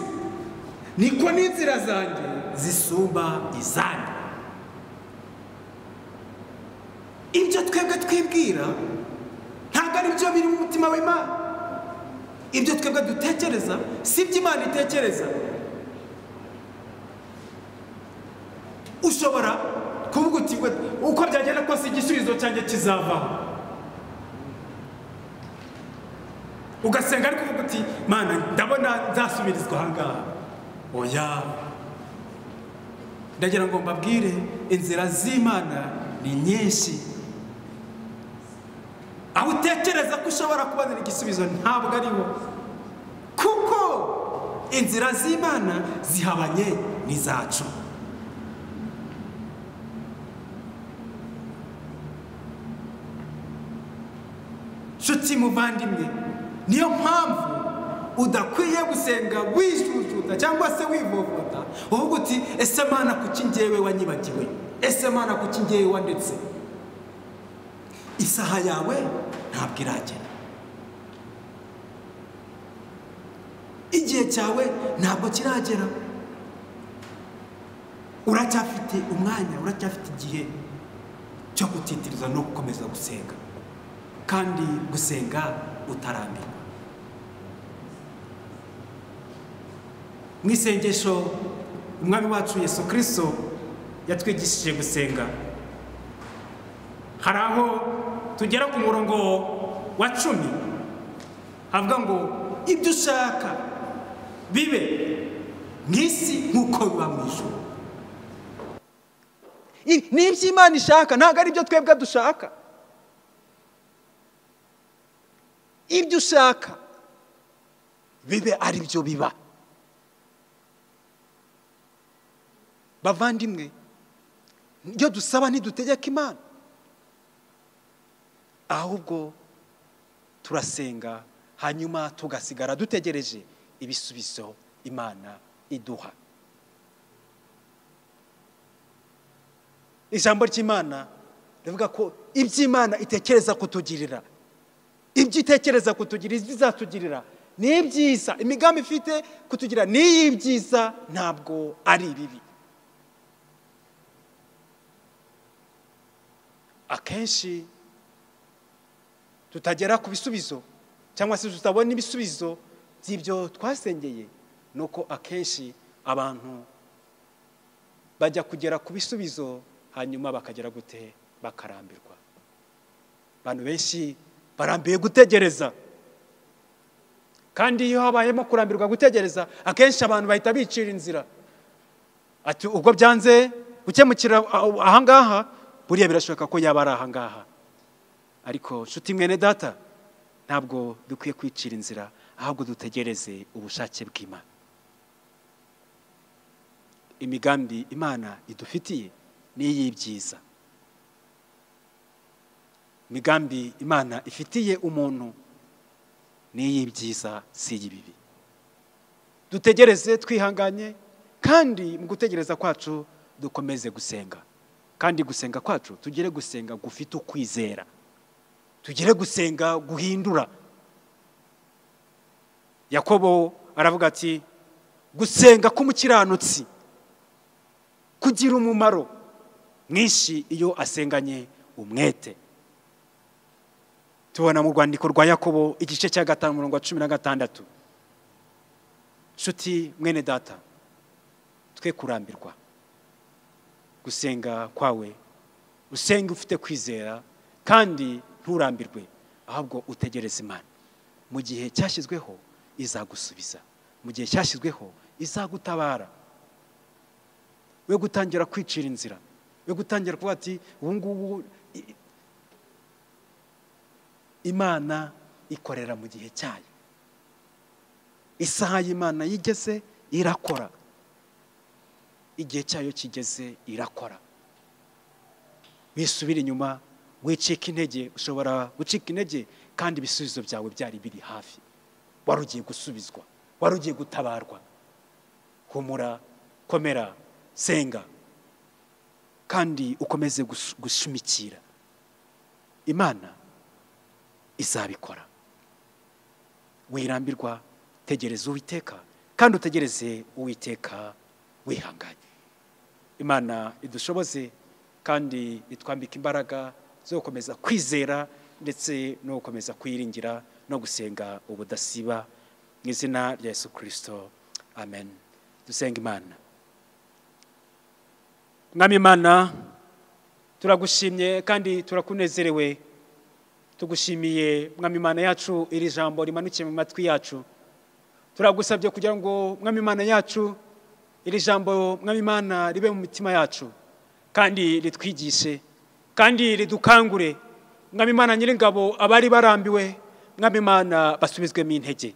[SPEAKER 4] niko n'inzira zanjye zisumba izanyu. Ibyo twebwe twibwira ntabwo ari byo biri mu mutima w'Imana. Ibyo twebwe dutekereza si byo Imana itekereza. Ushobora kuvuga uti, uko byagenda kose igisubizo cyanjye kizava, ugasenga ariko uvuga uti, Mana ndabona nzasubirizwa ahangaha. Oya, ndagira ngo mbabwire, inzira z'Imana ni nyinshi. Aho utekereza ko ushobora kubonera igisubizo ntabwo ariho, kuko inzira z'Imana zihabanye n'izacu. Nshuti muvandimwe, niyo mpamvu udakwiye gusenga wijujuta cyangwa se wivovota uvuga uti, ese Mana kuki njyewe wanyibagiwe? Ese Mana kuki njyewe wandetse? Isaha yawe ntabwo iragera, igihe cyawe ntabwo kiragera. Uracyafite umwanya, uracyafite igihe cyo gutitiriza no gukomeza gusenga, kandi gusenga utarambirwa. Mu isengesho umwami wacu Yesu Kristo yatwigishije gusenga, hari aho tugera ku murongo wa 10 avuga ngo, ibyo ushaka bibe mu isi nk'uko biba mu ijuru. Ni ibyo Imana ishaka, ntabwo ari ibyo twebwe dushaka. Ibyo ushaka bibe ari byo biba. Bavandimwe, iyo dusaba ntidutegeka Imana, ahubwo turasenga hanyuma tugasigara dutegereje ibisubizo Imana iduha. Ijambo ry'Imana rivuga ko ibyo Imana itekereza kutugirira, ibyo itekereza kutugirira, izatugirira ni ibyiza. Imigambi ifite kutugira ni ibyiza, ntabwo ari ibibi. Akenshi tutagera ku bisubizo cyangwa se tutabona ibisubizo by'ibyo twasengeye, nuko akenshi abantu bajya kugera ku bisubizo hanyuma bakagera gute bakarambirwa. Abantu benshi barambiye gutegereza, kandi iyo habayemo kurambirwa gutegereza akenshi abantu bahita bicira inzira ati ubwo byanze gukemukira ahangaha buriya birashoboka ko yaba ari ahangaha. Ariko nshuti mwene data, ntabwo dukwiye kwicira inzira, ahubwo dutegereze ubushake bw'Imana. Imigambi Imana idufitiye ni iy'ibyiza. Imigambi Imana ifitiye umuntu ni iy'ibyiza, si iy'ibibi. Dutegereze twihanganye, kandi mu gutegereza kwacu dukomeze gusenga. Kandi gusenga kwacu tugire gusenga gufite ukwizera, tugire gusenga guhindura. Yakobo aravuga ati gusenga k'umukiranutsi kugira umumaro mwinshi iyo asenganye umwete. Tubona mu rwandiko rwa Yakobo igice cya 5:16. Nshuti mwene data, twe kurambirwa. Gusenga kwawe usenga ufite kwizera, kandi nturambirwe, ahubwo utegereze Imana. Mu gihe cyashyizweho izagusubiza, mu gihe cyashyizweho izagutabara. We gutangira kwicira inzira, we gutangira kuvuga ati ubu ngubu Imana ikorera mu gihe cyayo. Isaha y'Imana yigeze irakora, igihe cyayo kigeze irakora. Wisubira inyuma, wicika intege. Ushobora gucika intege kandi ibisubizo byawe byari biri hafi. Wari ugiye gusubizwa, wari ugiye gutabarwa. Humura, komera, senga, kandi ukomeze gushimikira. Imana izabikora. Wirambirwa, tegereza Uwiteka, kandi utegereze Uwiteka wihanganye. Imana idushoboze kandi itwambika imbaraga zo gukomeza kwizera ndetse no gukomeza kwiringira no gusenga ubudasiba, mu izina rya Yesu Kristo, amen. Dusenga Imana. Mwami Imana, turagushimye kandi turakunezerewe. Tugushimiye Mwami Imana yacu iri jambo rimanukiye mu matwi yacu. Turagusabye kugira ngo Mwami Imana yacu iri jambo Mwami Imana ribe mu mitima yacu, kandi ritwigishe, kandi ridukangure. Mwami Imana Nyiringabo, abari barambiwe Mwami Imana basubizwemo intege.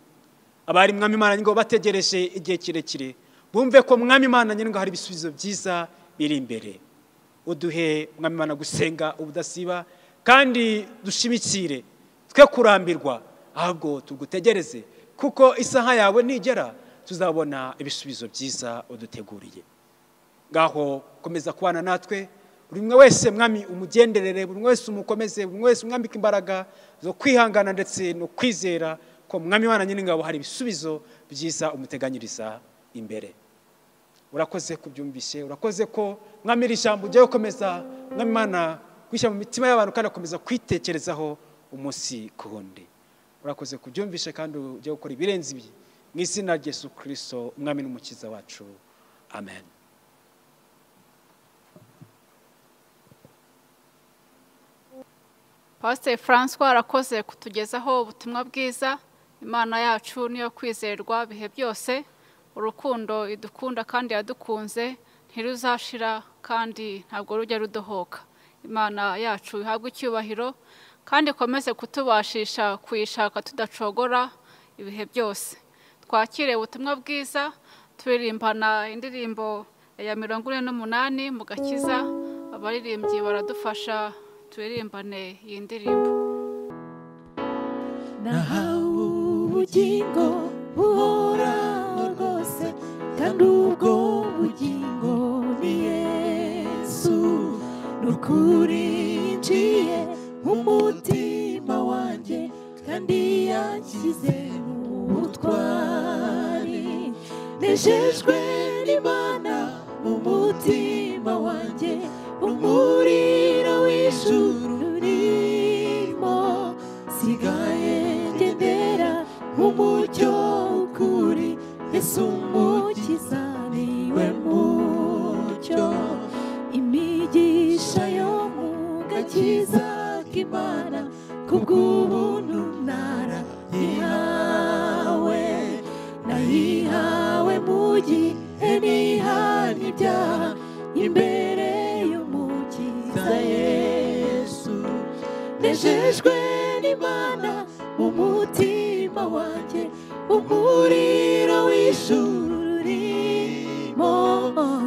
[SPEAKER 4] Abari Mwami Imana ngo bategereje igihe kirekire, bumve ko Mwami Imana Nyiringabo hari ibisubizo byiza biri imbere. Uduhe Mwami Imana gusenga ubudasiba, kandi dushimikire, twe kurambirwa, ahubwo tugutegereze, kuko isaha yawe nigera tuzabona ibisubizo byiza uduteguriye. Ngaho komeza kubana natwe, buri umwe wese Mwami umugenderere, buri umwe wese umukomeze, buri umwe wese umwambika imbaraga zo kwihangana ndetse no kwizera ko Mwami Imana Nyiringabo hari ibisubizo byiza umuteganyiriza imbere. Urakoze kubyumvishe, urakoze ko Mwami iri jambo ugiye gukomeza Mwami Imana kwishyira mu mitima y'abantu, kandi akomeza kwitekerezaho umunsi ku wundi. Urakoze kubyumvishe, kandi ugiye gukora ibirenze ibi, mu izina rya Yesu Kristo, Umwami n'Umukiza wacu, amen.
[SPEAKER 2] Pastor François arakoze kutugezaho ubutumwa bwiza. Imana yacu niyo kwizerwa bihe byose. Urukundo idukunda kandi yadukunze ntiruzashira, kandi ntabwo rujya rudohoka. Imana yacu ihabwe icyubahiro, kandi ikomeze kutubashisha kuyishaka tudacogora ibihe byose. Twakire ubutumwa bwiza, turirimbana indirimbo ya 48 mu gakiza. Abaririmbyi baradufasha turirimbane iyi ndirimbo.
[SPEAKER 1] Nahawe ubugingo buhoraho rwose, kandi ubwo bugingo ni Yesu. Nukuri njiye mu mutima wanjye, kandi yanshyize mu butwari. Nejejwe n'Imana mu mutima wanjye, umuriro w'ijuru urimo. Sigaye ngendera mu mucyo w'ukuri, Yesu Umukiza niwe mucyo. ibyaha imbere y'umukiza Yesu. Nejejwe n'Imana mu mutima wanjye, umuriro w'ijuru urimo,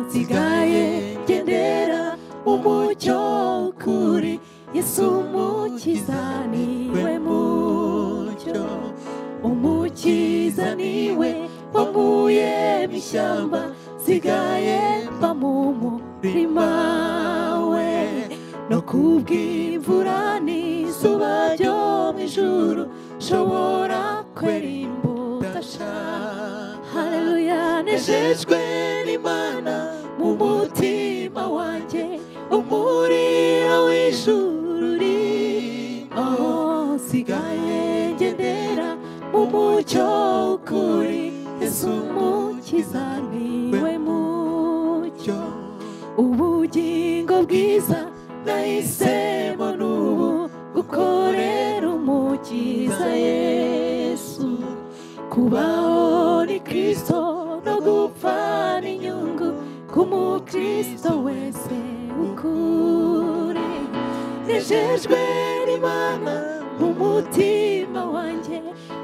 [SPEAKER 1] nsigaye ngendera umucyo kuri Yesu umukiza niwe mucyo. Umukiza niwe wankuye mu ishyamba, nsigaye mba mu murima we. No kubw'imvura n'izuba ryo mu ijuru, nshobora kwera imbuto nshya. Haleluya. Nejejwe n'Imana mu mutima wanjye, umuriro w'ijuru urimo, nsigaye ngendera mu mucyo kuri Yesu umukiza niwe mucyo. Ubugingo bwiza nahisemo n'ubu, gukorera umukiza Yesu. Kubaho ni Kristo no gupfa ni inyungu, k'umukristo wese ukuri. Nejejwe n'Imana mu mutima wanjye,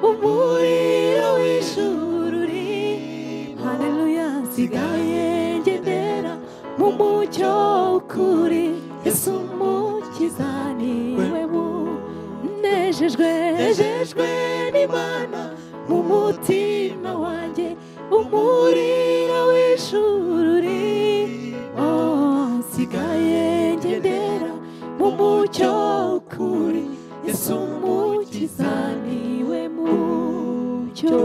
[SPEAKER 1] umuriro w'ijuru urimo. Haleluya. Nsigaye ngendera mu mucyo kuri Yesu umukiza niwe nejejwe n'Imana mu mutima wanjye, umuriro w'ijuru urimo, nsigaye ngendera mu mucyo kuri Yesu umukiza niwe mucyo.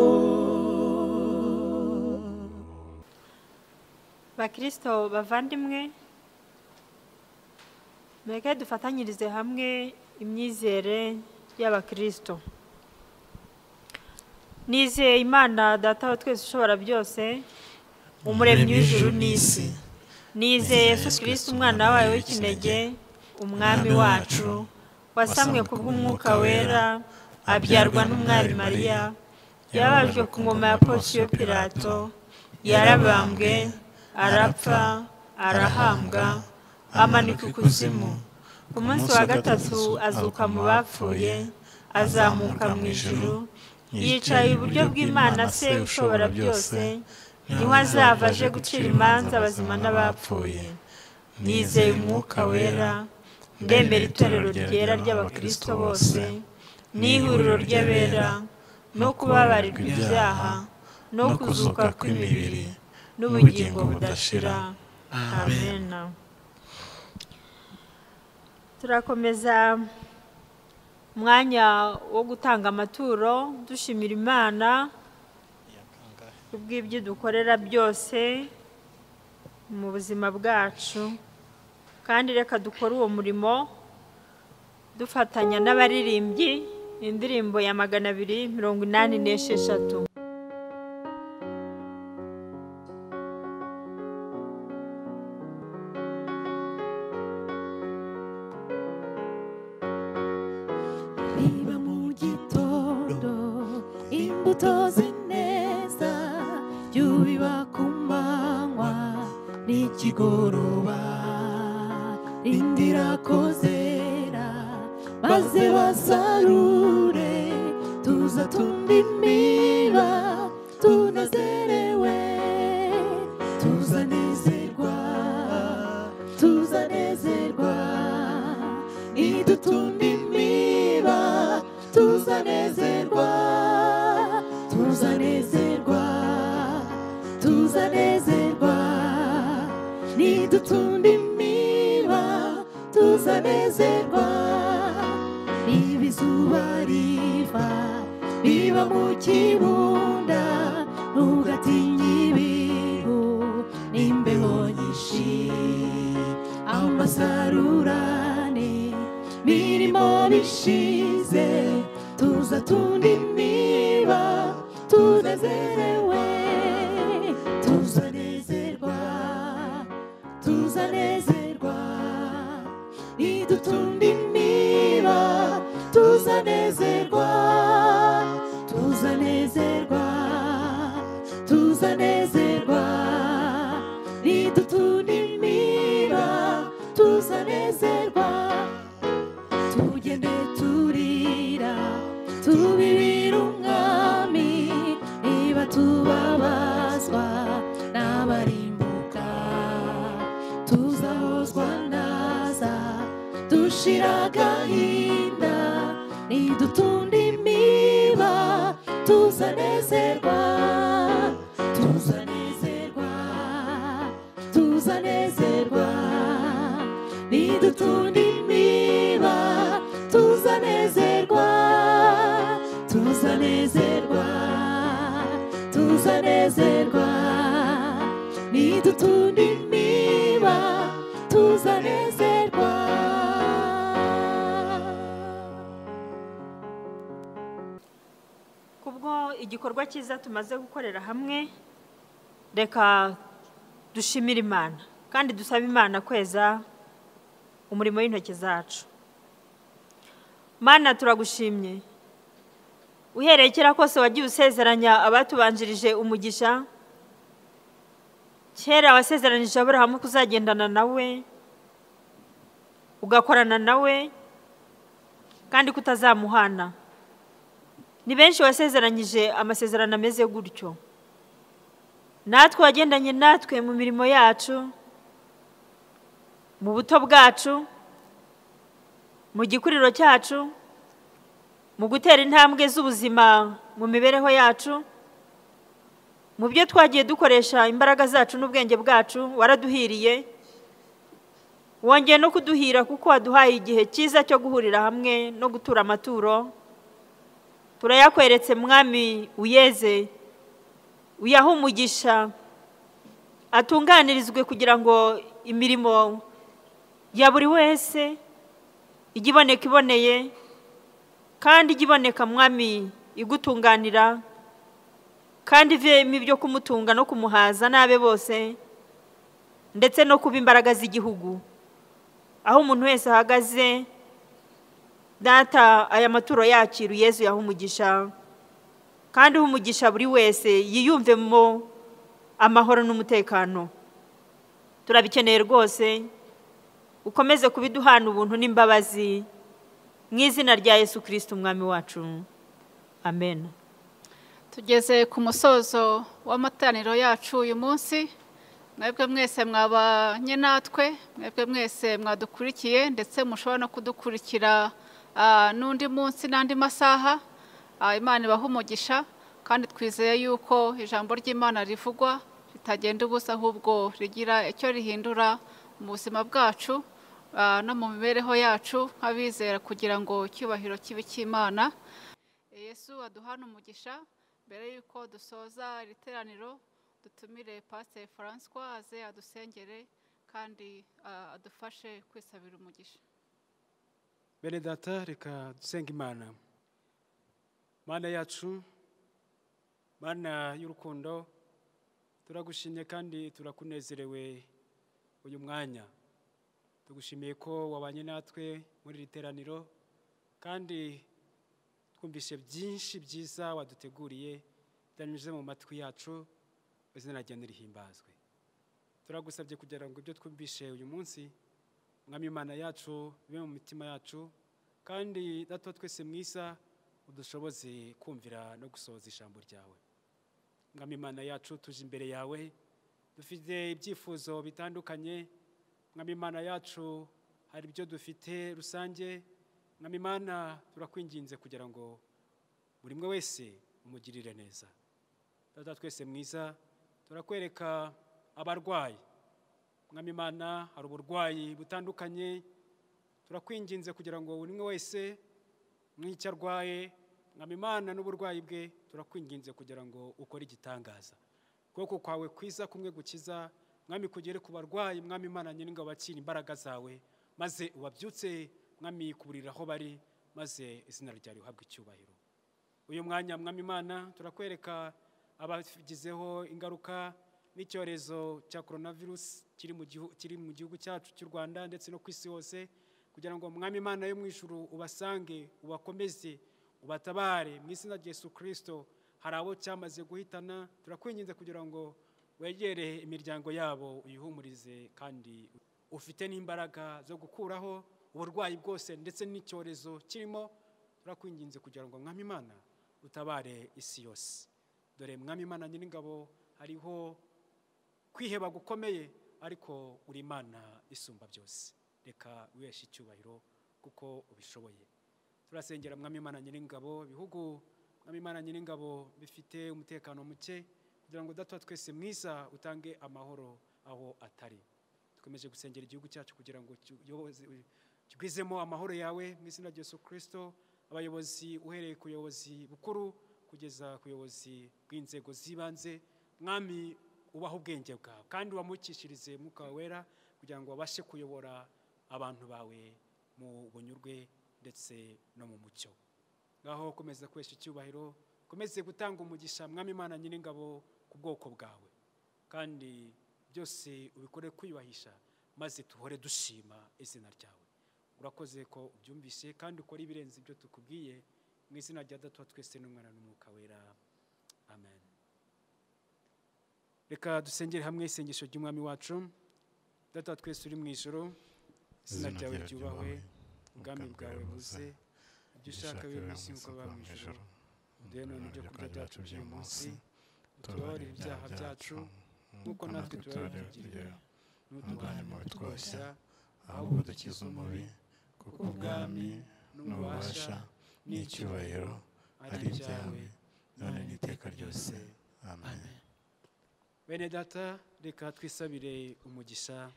[SPEAKER 3] Bakristo bavandimwe, mureke dufatanyirize hamwe imyizere y'Abakristo. Nizeye Imana Data wa twese ushobora byose, umuremyi w'ijuru n'isi. Nizeye Yesu Kristo umwana wawe w'ikinege, umwami wacu, wasamwe kubw'Umwuka wera, abyarwa n'umwari Mariya, yabajwe ku ngoma ya Ponsiyo Pilato, yarabambwe, arapfa, arahambwa, amanikwa ikuzimu. Ku munsi wa gatatu azuka mu bapfuye, azamuka mu ijuru, yicaye iburyo bw'Imana Se ushobora byose, niho azava aje gucira imanza abazima n'abapfuye. Nizeye Umwuka wera, ndemera itorero ryera ry'Abakristo bose, n'ihuriro ry'abera, no kubabarirwa ibyaha, no kuzuka kw'imibiri, n'ubugingo budashira. Amen. Turakomeza umwanya wo gutanga amaturo, dushimira Imana kubw'ibyo dukorera byose mu buzima bwacu. Kandi reka dukore uwo murimo dufatanya n'abaririmbyi indirimbo ya 286.
[SPEAKER 1] Niba mu gitondo imbuto zineza, byubiba ku manywa n'ikigoroba, rindira ko zera maze basarure, tuza tundimiba tunezerewe, tuzanezerwa idutundimiba, tuzanezerwa nidutundimiba, tuzanezerwa. Ibizuba riva biba mu kibunda, ntugatinye ibihu n'imbeho nyinshi, amasarurane mirimo bishize, tuza tundimiba tunezerewe, tuzanezerwa idutundimiba, tuzanezerwa idutundimiba, nidutunda imiba tuzanezerwa tuzanezerwa tuzanezerwa nidutunda imiba tuzanezerwa.
[SPEAKER 3] kubwo igikorwa cyiza tumaze gukorera hamwe, reka dushimire Imana kandi dusabe Imana kweza umurimo w'intoki zacu. Mana, turagushimye, uhereye kera kose wagiye usezeranya abatubanjirije umugisha. Kera wasezeranyije Aburahamu kuzagendana nawe, ugakorana nawe kandi kutazamuhana. Ni benshi wasezeranyije amasezerano ameze gutyo. Natwe wagendanye natwe mu mirimo yacu, mu buto bwacu, mu gikuriro cyacu, mu gutera intambwe z'ubuzima mu mibereho yacu, mu byo twagiye dukoresha imbaraga zacu n'ubwenge bwacu. Waraduhiriye, wongeye no kuduhira kuko waduhaye igihe cyiza cyo guhurira hamwe no gutura amaturo. Turayakweretse Mwami, uyeze, uyahe umugisha, atunganirizwe kugira ngo imirimo ya buri wese ijye iboneka iboneye kandi ijye iboneka Mwami igutunganira, kandi ivemo ibyo kumutunga no kumuhaza n'abe bose, ndetse no kuba imbaraga z'igihugu. Aho umuntu wese ahagaze, Data, aya maturo yakiru Yesu yaha umugisha, kandi uha umugisha buri wese yiyumvemo amahoro n'umutekano. Turabikeneye rwose, ukomeze kubiduhana ubuntu n'imbabazi, mu izina rya Yesu Kristo umwami wacu, amen.
[SPEAKER 2] Tugeze ku musozo w'amateraniro yacu uyu munsi. Mwebwe mwese mwabanye natwe, mwebwe mwese mwadukurikiye, ndetse mushobora no kudukurikira n'undi munsi n'andi masaha. Imana ibaha umugisha, kandi twizeye yuko ijambo ry'Imana rivugwa ritagenda ubusa, ahubwo rigira icyo rihindura mu buzima bwacu no mu mibereho yacu nk'abizera, kugira ngo icyubahiro kibe cy'Imana. Yesu aduhana umugisha. Mbere yuko dusoza iri teraniro, dutumire Pastor François aze adusengere kandi adufashe kwisabira umugisha.
[SPEAKER 4] Bene data, reka dusenga Imana. Mana yacu, Mana y'urukundo, turagushimye kandi turakunezerewe uyu mwanya. Tugushimiye ko wabanye natwe muri iri teraniro, kandi twumvise byinshi byiza waduteguriye byanyuze mu matwi yacu. Izina ryawe rihimbazwe. Turagusabye kugira ngo ibyo twumvise uyu munsi, Mwami Imana yacu, bibe mu mitima yacu, kandi Data twese mwiza udushoboze kumvira no gusohoza ijambo ryawe. Mwami Imana yacu, tuje imbere yawe dufite ibyifuzo bitandukanye. Mwami Imana yacu, hari ibyo dufite rusange. Mwami Imana, turakwinginze kugira ngo buri umwe wese umugirire neza. Data twese mwiza, turakwereka abarwayi. Mwami Imana, hari uburwayi butandukanye. Turakwinginze kugira ngo buri umwe wese mw'icyo arwaye, Mwami Imana, n'uburwayi bwe, turakwinginze kugira ngo ukore igitangaza. Ukuboko kwawe kwiza kumwe gukiza, Mwami, kugere ku barwayi. Mwami Imana nyiringabo, bakira imbaraga zawe, maze ubabyutse Mwami kuburira aho bari, maze izina ryawe rihabwe icyubahiro. Uyu mwanya Mwami Imana, turakwereka abagizeho ingaruka n'icyorezo cya coronavirus kiri mu gihugu cyacu cy'u Rwanda ndetse no ku isi hose, kugira ngo Mwami Imana yo mu ijuru ubasange, ubakomeze, ubatabare mu izina rya Yesu Kristo. Hari abo cyamaze guhitana, turakwinginze kugira ngo wegere imiryango yabo, uyihumurize, kandi ufite n'imbaraga zo gukuraho uburwayi bwose ndetse n'icyorezo kirimo. Turakwinginze kugira ngo Mwami Imana utabare isi yose. Dore Mwami Imana nyiringabo, hariho kwiheba gukomeye, ariko uri Imana isumba byose. Reka wiheshe icyubahiro kuko ubishoboye. Turasengera Mwami Imana nyiringabo bihugu, Mwami Imana nyiringabo bifite umutekano muke, kugira ngo Data twese mwiza utange amahoro aho atari. dukomeje gusengera igihugu cyacu kugira ngo kigwizemo amahoro yawe mu izina rya Yesu Kristo. Abayobozi uhereye ku buyobozi bukuru kugeza ku buyobozi bw'inzego z'ibanze, mwami ubaho ubwenge bwawe kandi wamukishirize Mwuka wawe wera kugira ngo babashe kuyobora abantu bawe mu bunyurwe ndetse no mu mucyo. Ngaho komeza kwesha icyubahiro, komeze gutanga umugisha mwami Imana nyir'ingabo ku bwoko bwawe, kandi byose ubikore kwiyubahisha maze tuhore dushima izina ryawe. Urakoze ko ubyumvise kandi ukora ibirenze ibyo tukubwiye mu izina rya Data twese n'Umwana n'Umwuka wera, amen. Reka dusengere hamwe isengesho ry'umwami wacu. Data twese uri mu ijoro, izina ryawe ryubahwe, ubwami bwawe buze, ibyo ushaka bibe mu isi nk'uko biba mu ijoro. Duhe none ibyo kurya byacu by'uyu munsi, utubabarire ibyaha byacu nk'uko natwe tubabigirira, ntuduhane mu bitwoshya, ahubwo dukize umubi, kuko ubwami n'ububasha n'icyubahiro ari ibyawe none n'iteka ryose, amen. Bene data, reka twisabire umugisha.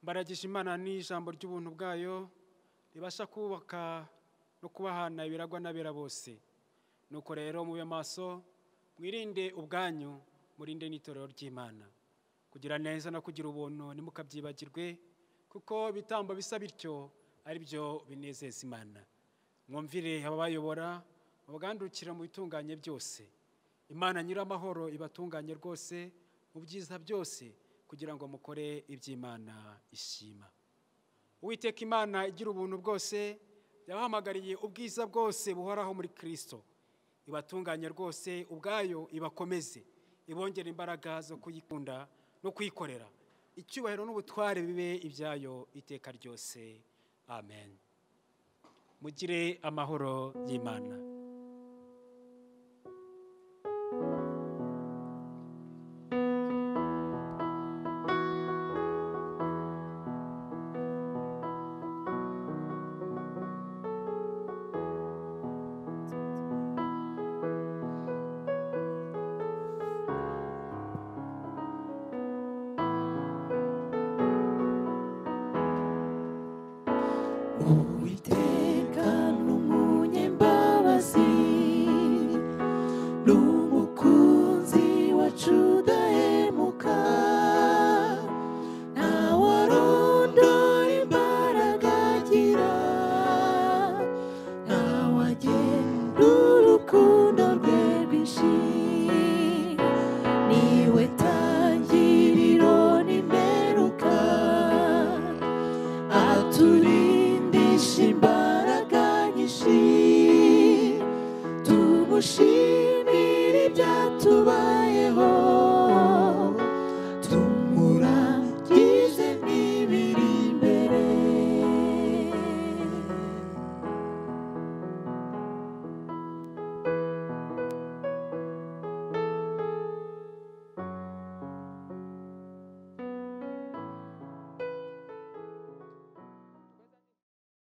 [SPEAKER 4] Mbaragije Imana n'ijambo ry'ubuntu bwayo ribasha kubaka no kubahana ibiragwa n'abera bose. Nuko rero mube maso, mwirinde ubwanyu, murinde n'itorero ry'Imana. Kugira neza no kugira ubuntu ntimukabyibagirwe, kuko ibitambo bisa bityo ari byo binezeza Imana. Mwumvire ababayobora, mubagandukira mu bitunganye byose. Imana nyir'amahoro ibatunganye rwose mu byiza byose, kugira ngo mukore iby'Imana ishima. Uwiteka Imana igira ubuntu bwose, yabahamagariye ubwiza bwose buhoraho muri Kristo. Ibatunganye rwose ubwayo, ibakomeze, ibongera imbaraga zo kuyikunda no kuyikorera. Icyubahiro n'ubutware bibe ibyayo iteka ryose, amen. Mugire amahoro y'Imana.
[SPEAKER 1] Uwiteka n'umunyembabazi, n'umukunzi wacu